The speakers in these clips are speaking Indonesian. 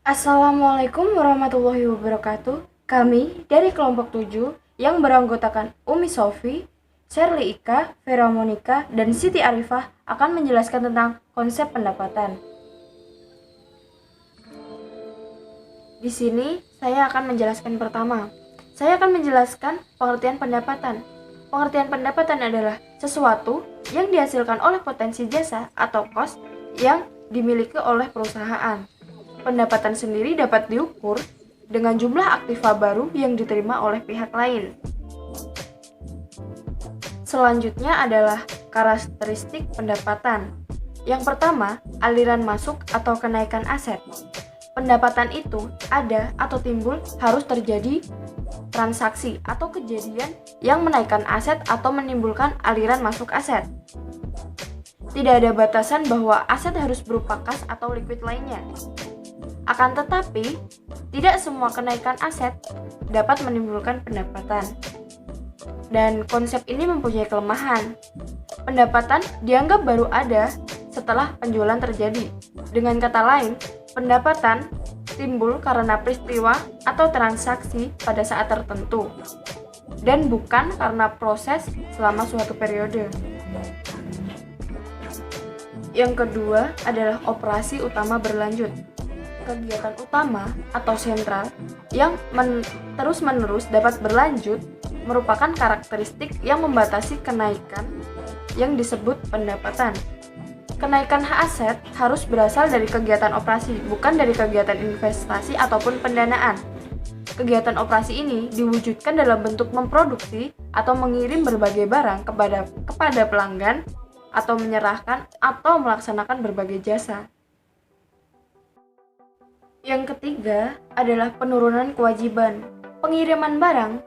Assalamualaikum warahmatullahi wabarakatuh. Kami dari kelompok 7 yang beranggotakan Umi Sofi, Sherly Ika, Vera Monika, dan Siti Arifah akan menjelaskan tentang konsep pendapatan. Di sini saya akan menjelaskan pertama. Saya akan menjelaskan pengertian pendapatan. Pengertian pendapatan adalah sesuatu yang dihasilkan oleh potensi jasa atau cost yang dimiliki oleh perusahaan. Pendapatan sendiri dapat diukur dengan jumlah aktiva baru yang diterima oleh pihak lain. Selanjutnya adalah karakteristik pendapatan. Yang pertama, aliran masuk atau kenaikan aset. Pendapatan itu ada atau timbul harus terjadi transaksi atau kejadian yang menaikkan aset atau menimbulkan aliran masuk aset. Tidak ada batasan bahwa aset harus berupa kas atau liquid lainnya. Akan tetapi, tidak semua kenaikan aset dapat menimbulkan pendapatan. Dan konsep ini mempunyai kelemahan. Pendapatan dianggap baru ada setelah penjualan terjadi. Dengan kata lain, pendapatan timbul karena peristiwa atau transaksi pada saat tertentu, dan bukan karena proses selama suatu periode. Yang kedua adalah operasi utama berlanjut. Kegiatan utama atau sentral yang terus-menerus dapat berlanjut merupakan karakteristik yang membatasi kenaikan yang disebut pendapatan. Kenaikan aset harus berasal dari kegiatan operasi, bukan dari kegiatan investasi ataupun pendanaan. Kegiatan operasi ini diwujudkan dalam bentuk memproduksi atau mengirim berbagai barang kepada pelanggan atau menyerahkan atau melaksanakan berbagai jasa. Yang ketiga adalah penurunan kewajiban. Pengiriman barang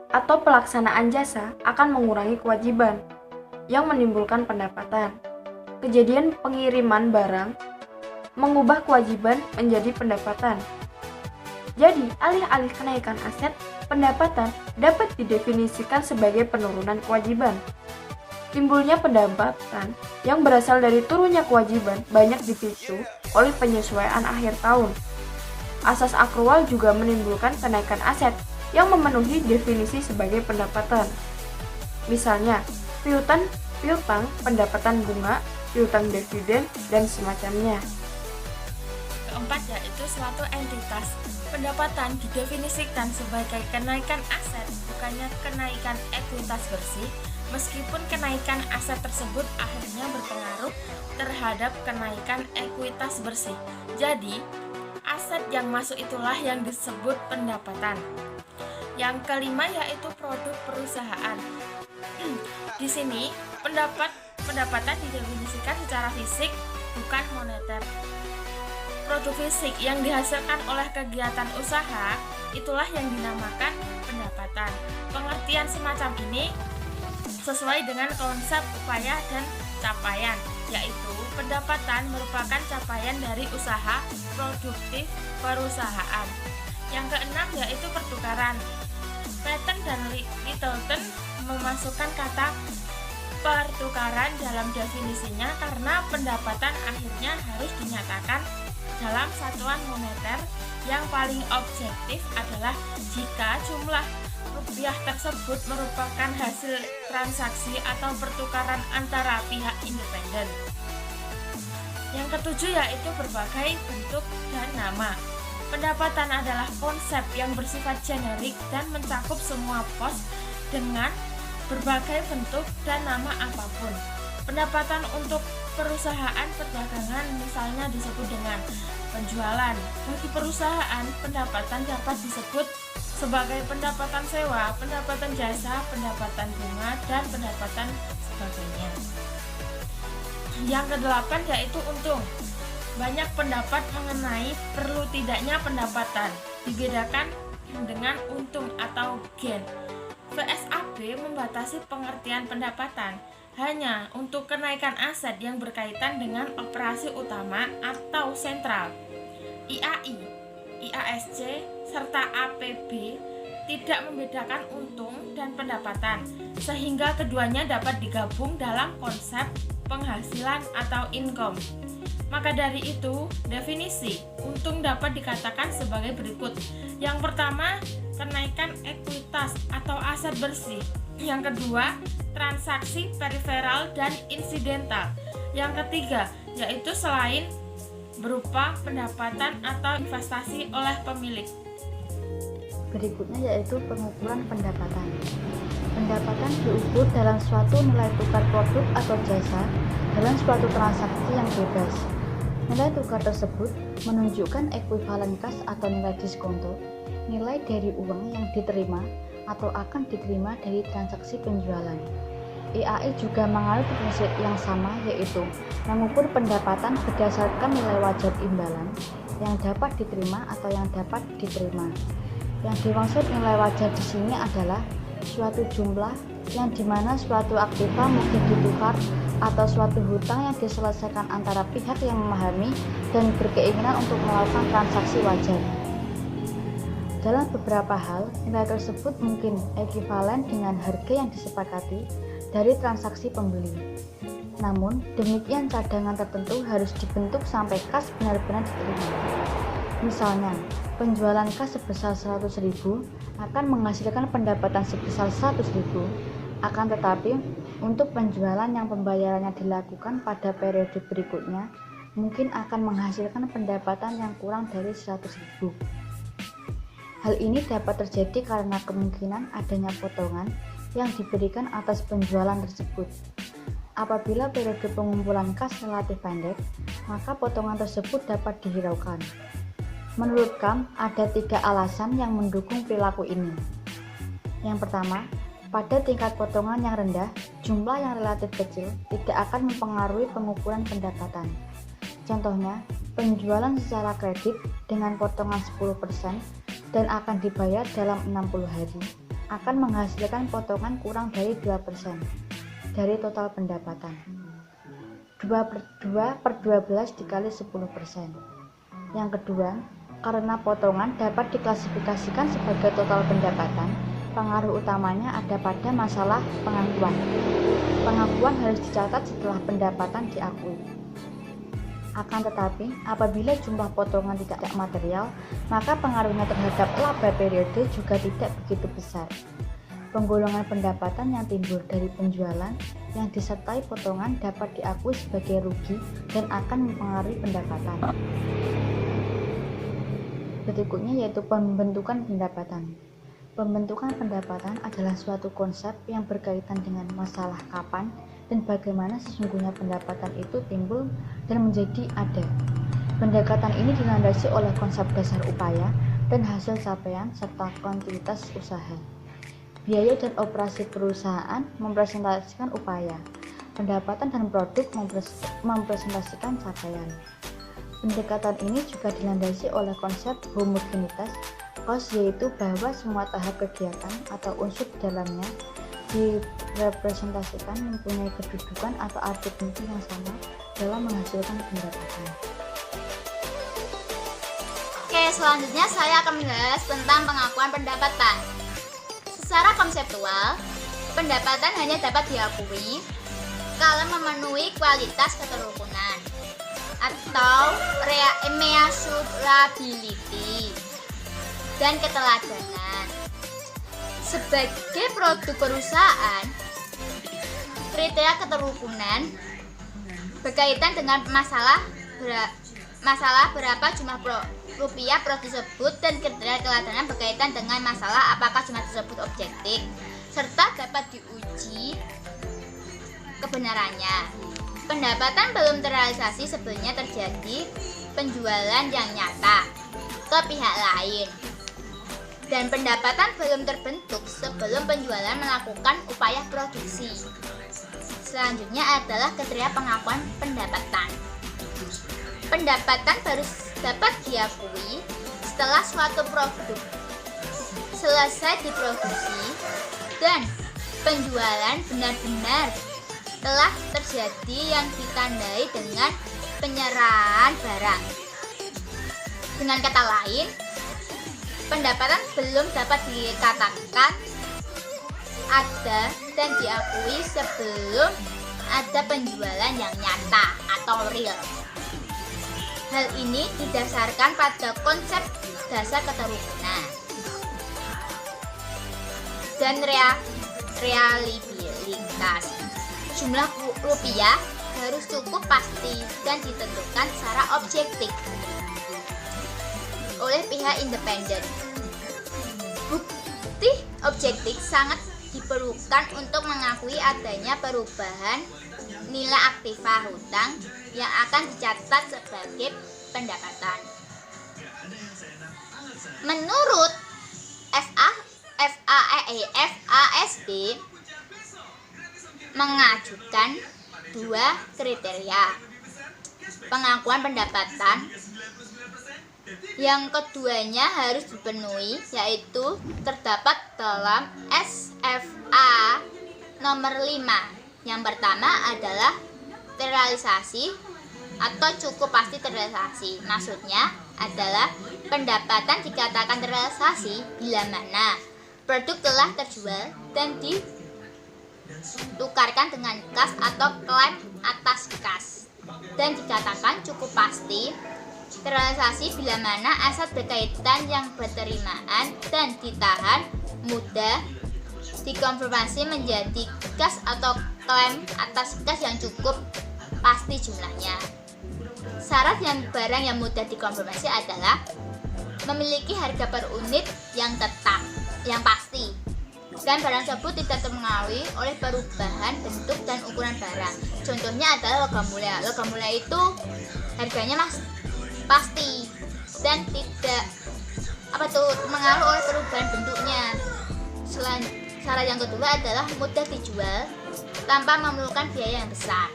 atau pelaksanaan jasa akan mengurangi kewajiban yang menimbulkan pendapatan. Kejadian pengiriman barang mengubah kewajiban menjadi pendapatan. Jadi, alih-alih kenaikan aset, pendapatan dapat didefinisikan sebagai penurunan kewajiban. Timbulnya pendapatan yang berasal dari turunnya kewajiban banyak dipicu oleh penyesuaian akhir tahun. Asas akrual juga menimbulkan kenaikan aset yang memenuhi definisi sebagai pendapatan. Misalnya, piutang, pendapatan bunga, piutang dividen, dan semacamnya. Keempat yaitu suatu entitas. Pendapatan didefinisikan sebagai kenaikan aset, bukannya kenaikan ekuitas bersih, meskipun kenaikan aset tersebut akhirnya berpengaruh terhadap kenaikan ekuitas bersih. Jadi, aset yang masuk itulah yang disebut pendapatan. Yang kelima yaitu produk perusahaan. Di sini pendapatan didefinisikan secara fisik, bukan moneter. Produk fisik yang dihasilkan oleh kegiatan usaha itulah yang dinamakan pendapatan. Pengertian semacam ini sesuai dengan konsep upaya dan capaian, yaitu pendapatan merupakan capaian dari usaha produktif perusahaan. Yang keenam yaitu pertukaran. Patten dan Littleton memasukkan kata pertukaran dalam definisinya karena pendapatan akhirnya harus dinyatakan dalam satuan moneter yang paling objektif adalah jika jumlah rupiah tersebut merupakan hasil transaksi atau pertukaran antara pihak independen. Yang ketujuh yaitu berbagai bentuk dan nama. Pendapatan adalah konsep yang bersifat generik dan mencakup semua pos dengan berbagai bentuk dan nama apapun. Pendapatan untuk perusahaan perdagangan misalnya disebut dengan penjualan. Bagi perusahaan, pendapatan dapat disebut sebagai pendapatan sewa, pendapatan jasa, pendapatan bunga, dan pendapatan sebagainya. Yang kedelapan yaitu untung. Banyak pendapat mengenai perlu tidaknya pendapatan, dibedakan dengan untung atau gain. VSAB membatasi pengertian pendapatan hanya untuk kenaikan aset yang berkaitan dengan operasi utama atau sentral. IAI, IASC, serta APB tidak membedakan untung dan pendapatan, sehingga keduanya dapat digabung dalam konsep penghasilan atau income. Maka dari itu, definisi untung dapat dikatakan sebagai berikut. Yang pertama, kenaikan ekuitas atau aset bersih. Yang kedua, transaksi periferal dan insidental. Yang ketiga, yaitu selain berupa pendapatan atau investasi oleh pemilik. Berikutnya yaitu pengukuran pendapatan. Pendapatan diukur dalam suatu nilai tukar produk atau jasa dalam suatu transaksi yang bebas. Nilai tukar tersebut menunjukkan ekuivalen kas atau nilai diskonto, nilai dari uang yang diterima atau akan diterima dari transaksi penjualan. IAI juga mengalami prinsip yang sama, yaitu mengukur pendapatan berdasarkan nilai wajar imbalan yang dapat diterima atau yang dapat diterima. Yang dimaksud nilai wajar di sini adalah suatu jumlah yang dimana suatu aktiva mungkin ditukar atau suatu hutang yang diselesaikan antara pihak yang memahami dan berkeinginan untuk melakukan transaksi wajar. Dalam beberapa hal, nilai tersebut mungkin ekivalen dengan harga yang disepakati dari transaksi pembeli. Namun, demikian cadangan tertentu harus dibentuk sampai kas benar-benar diterima. Misalnya, penjualan kas sebesar 100.000 akan menghasilkan pendapatan sebesar 100.000, akan tetapi untuk penjualan yang pembayarannya dilakukan pada periode berikutnya mungkin akan menghasilkan pendapatan yang kurang dari 100.000. Hal ini dapat terjadi karena kemungkinan adanya potongan yang diberikan atas penjualan tersebut. Apabila periode pengumpulan kas relatif pendek, maka potongan tersebut dapat dihiraukan. Menurut Kam, ada 3 alasan yang mendukung perilaku ini. Yang pertama, pada tingkat potongan yang rendah, jumlah yang relatif kecil tidak akan mempengaruhi pengukuran pendapatan. Contohnya, penjualan secara kredit dengan potongan 10% dan akan dibayar dalam 60 hari akan menghasilkan potongan kurang dari 2% dari total pendapatan. 2/12 dikali 10%. Yang kedua, karena potongan dapat diklasifikasikan sebagai total pendapatan, pengaruh utamanya ada pada masalah pengakuan. Pengakuan harus dicatat setelah pendapatan diakui. Akan tetapi, apabila jumlah potongan tidak material, maka pengaruhnya terhadap laba periode juga tidak begitu besar. Penggolongan pendapatan yang timbul dari penjualan yang disertai potongan dapat diakui sebagai rugi dan akan mempengaruhi pendapatan. Berikutnya yaitu pembentukan pendapatan. Pembentukan pendapatan adalah suatu konsep yang berkaitan dengan masalah kapan dan bagaimana sesungguhnya pendapatan itu timbul dan menjadi ada. Pendekatan ini dilandasi oleh konsep dasar upaya dan hasil capaian serta kontinuitas usaha. Biaya dan operasi perusahaan mempresentasikan upaya, pendapatan dan produk mempresentasikan capaian. Pendekatan ini juga dilandasi oleh konsep homogenitas kos, yaitu bahwa semua tahap kegiatan atau unsur di dalamnya direpresentasikan mempunyai kedudukan atau arti penting yang sama dalam menghasilkan pendapatan. Oke, selanjutnya saya akan membahas tentang pengakuan pendapatan. Secara konseptual, pendapatan hanya dapat diakui kalau memenuhi kualitas keterukunan atau measurability dan keteladanan. Sebagai produk perusahaan, kriteria keterukunan berkaitan dengan masalah berapa jumlah rupiah produk tersebut, dan kriteria keteladanan berkaitan dengan masalah apakah jumlah tersebut objektif serta dapat diuji kebenarannya. Pendapatan belum terrealisasi sebelumnya terjadi penjualan yang nyata ke pihak lain, dan pendapatan belum terbentuk sebelum penjualan melakukan upaya produksi. Selanjutnya adalah kriteria pengakuan pendapatan. Pendapatan baru dapat diakui setelah suatu produk selesai diproduksi dan penjualan benar-benar telah terjadi yang ditandai dengan penyerahan barang. Dengan kata lain, pendapatan belum dapat dikatakan ada dan diakui sebelum ada penjualan yang nyata atau real. Hal ini didasarkan pada konsep dasar keterukunan dan realibilitas. Jumlah rupiah harus cukup pasti dan ditentukan secara objektif oleh pihak independen. Bukti objektif sangat diperlukan untuk mengakui adanya perubahan nilai aktiva hutang yang akan dicatat sebagai pendapatan. Menurut FASB mengajukan 2 kriteria pengakuan pendapatan. Yang keduanya harus dipenuhi, yaitu terdapat dalam SFA nomor 5. Yang pertama adalah terrealisasi atau cukup pasti terrealisasi. Maksudnya adalah pendapatan dikatakan terrealisasi bila mana produk telah terjual dan ditukarkan dengan kas atau klaim atas kas. Dan dikatakan cukup pasti terrealisasi bila mana aset berkaitan yang berterimaan dan ditahan mudah dikonfirmasi menjadi kas atau klaim atas kas yang cukup pasti jumlahnya. Syarat yang barang yang mudah dikonfirmasi adalah memiliki harga per unit yang tetap, yang pasti, dan barang tersebut tidak terpengaruhi oleh perubahan bentuk dan ukuran barang. Contohnya adalah logam mulia. Logam mulia itu harganya pasti dan tidak terpengaruh oleh perubahan bentuknya. Syarat yang kedua adalah mudah dijual tanpa memerlukan biaya yang besar.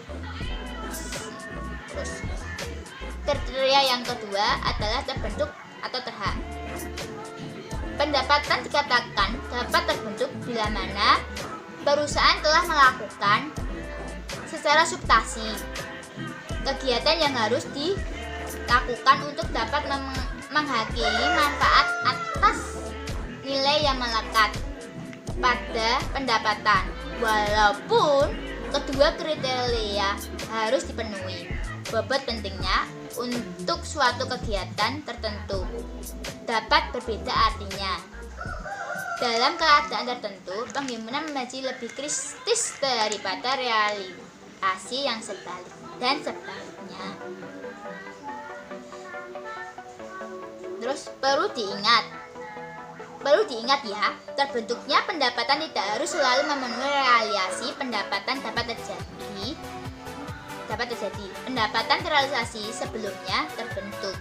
Terus kriteria yang kedua adalah terbentuk atau terhak. Pendapatan dikatakan dapat terbentuk bila mana perusahaan telah melakukan secara substansi kegiatan yang harus dilakukan untuk dapat menghakimi manfaat atas nilai yang melekat pada pendapatan, walaupun kedua kriteria harus dipenuhi. Bobot pentingnya untuk suatu kegiatan tertentu dapat berbeda, artinya dalam keadaan tertentu penghimpunan menjadi lebih kritis daripada realisasi yang sebalik dan sebaliknya. Terus perlu diingat ya, terbentuknya pendapatan tidak harus selalu memenuhi realisasi pendapatan dapat terjadi. Pendapatan terrealisasi sebelumnya terbentuk.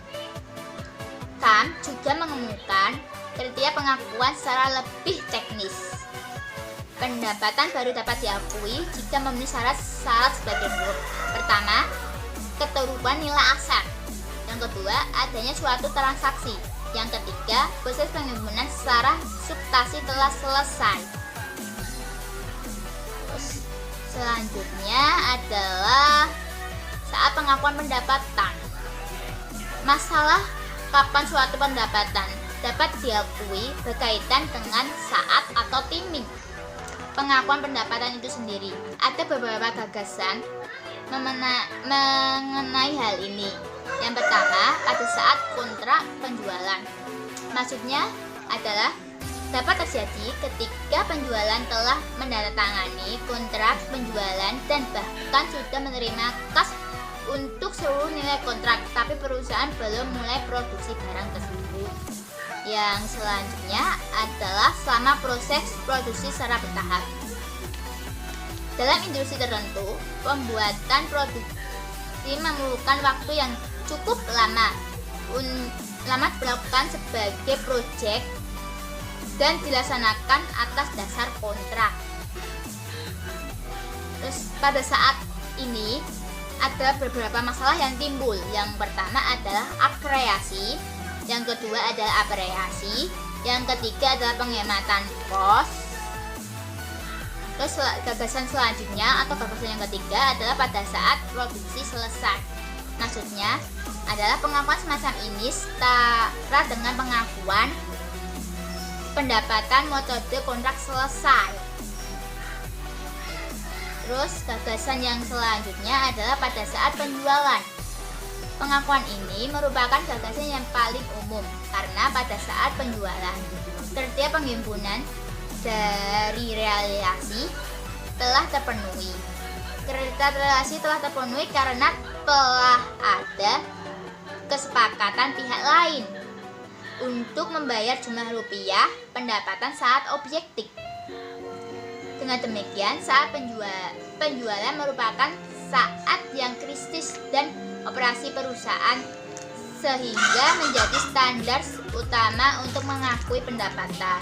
KAM juga mengemukakan kriteria pengakuan secara lebih teknis. Pendapatan baru dapat diakui jika memenuhi syarat sebagai berikut. Pertama, keterbukaan nilai aset. Yang kedua, adanya suatu transaksi. Yang ketiga, proses penghimpunan secara substansi telah selesai. Terus, selanjutnya adalah saat pengakuan pendapatan. Masalah kapan suatu pendapatan dapat diakui berkaitan dengan saat atau timing pengakuan pendapatan itu sendiri. Ada beberapa gagasan mengenai hal ini. Yang pertama, pada saat kontrak penjualan. Maksudnya adalah dapat terjadi ketika penjualan telah menandatangani kontrak penjualan dan bahkan sudah menerima kas untuk seluruh nilai kontrak, tapi perusahaan belum mulai produksi barang tersebut. Yang selanjutnya adalah selama proses produksi secara bertahap. Dalam industri tertentu, pembuatan produksi memerlukan waktu yang cukup lama dilakukan sebagai proyek dan dilaksanakan atas dasar kontrak. Terus pada saat ini ada beberapa masalah yang timbul. Yang pertama adalah akreasi, yang kedua adalah apresiasi, yang ketiga adalah penghematan kos. Terus gagasan selanjutnya atau gagasan yang ketiga adalah pada saat produksi selesai. Maksudnya adalah pengakuan semacam ini setara dengan pengakuan pendapatan metode kontrak selesai. Terus gagasan yang selanjutnya adalah pada saat penjualan. Pengakuan ini merupakan gagasan yang paling umum karena pada saat penjualan, kriteria penghimpunan dari realisasi telah terpenuhi. Kriteria realisasi telah terpenuhi karena telah ada kesepakatan pihak lain untuk membayar jumlah rupiah pendapatan saat objektif. Dengan demikian, saat penjualan merupakan saat yang kritis dan operasi perusahaan sehingga menjadi standar utama untuk mengakui pendapatan.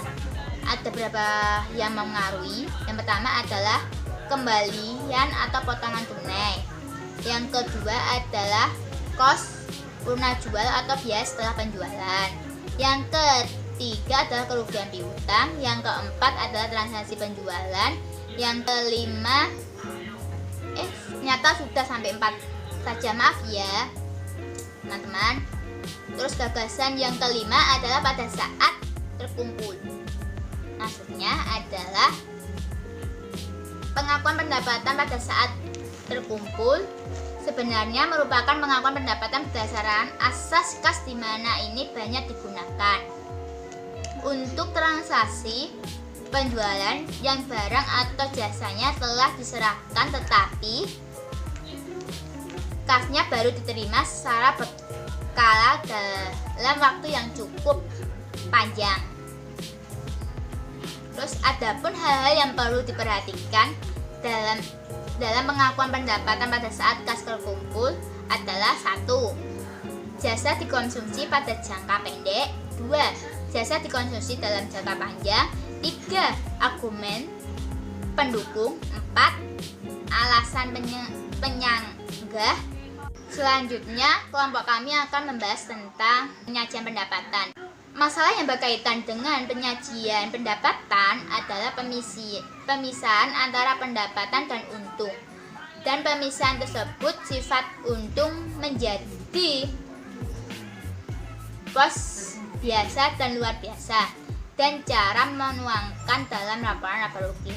Ada beberapa yang mempengaruhi. Yang pertama adalah kembalian atau potongan tunai. Yang kedua adalah kos lunas jual atau biaya setelah penjualan. Yang ketiga adalah kerugian piutang. Yang keempat adalah transaksi penjualan. Yang kelima ternyata sudah sampai 4 saja, maaf ya teman-teman. Terus gagasan yang kelima adalah pada saat terkumpul. Maksudnya adalah pengakuan pendapatan pada saat terkumpul sebenarnya merupakan pengakuan pendapatan berdasarkan asas kas di mana ini banyak digunakan untuk transaksi penjualan yang barang atau jasanya telah diserahkan tetapi kasnya baru diterima secara berkala dalam waktu yang cukup panjang. Terus adapun hal-hal yang perlu diperhatikan dalam pengakuan pendapatan pada saat kas terkumpul adalah 1. Jasa dikonsumsi pada jangka pendek. 2. Jasa dikonsumsi dalam jangka panjang. 3. Argumen pendukung. 4. Alasan penyanggah. Selanjutnya, kelompok kami akan membahas tentang penyajian pendapatan. Masalah yang berkaitan dengan penyajian pendapatan adalah pemisahan antara pendapatan dan untung. Dan pemisahan tersebut sifat untung menjadi pos biasa dan luar biasa dan cara menuangkan dalam laporan rugi.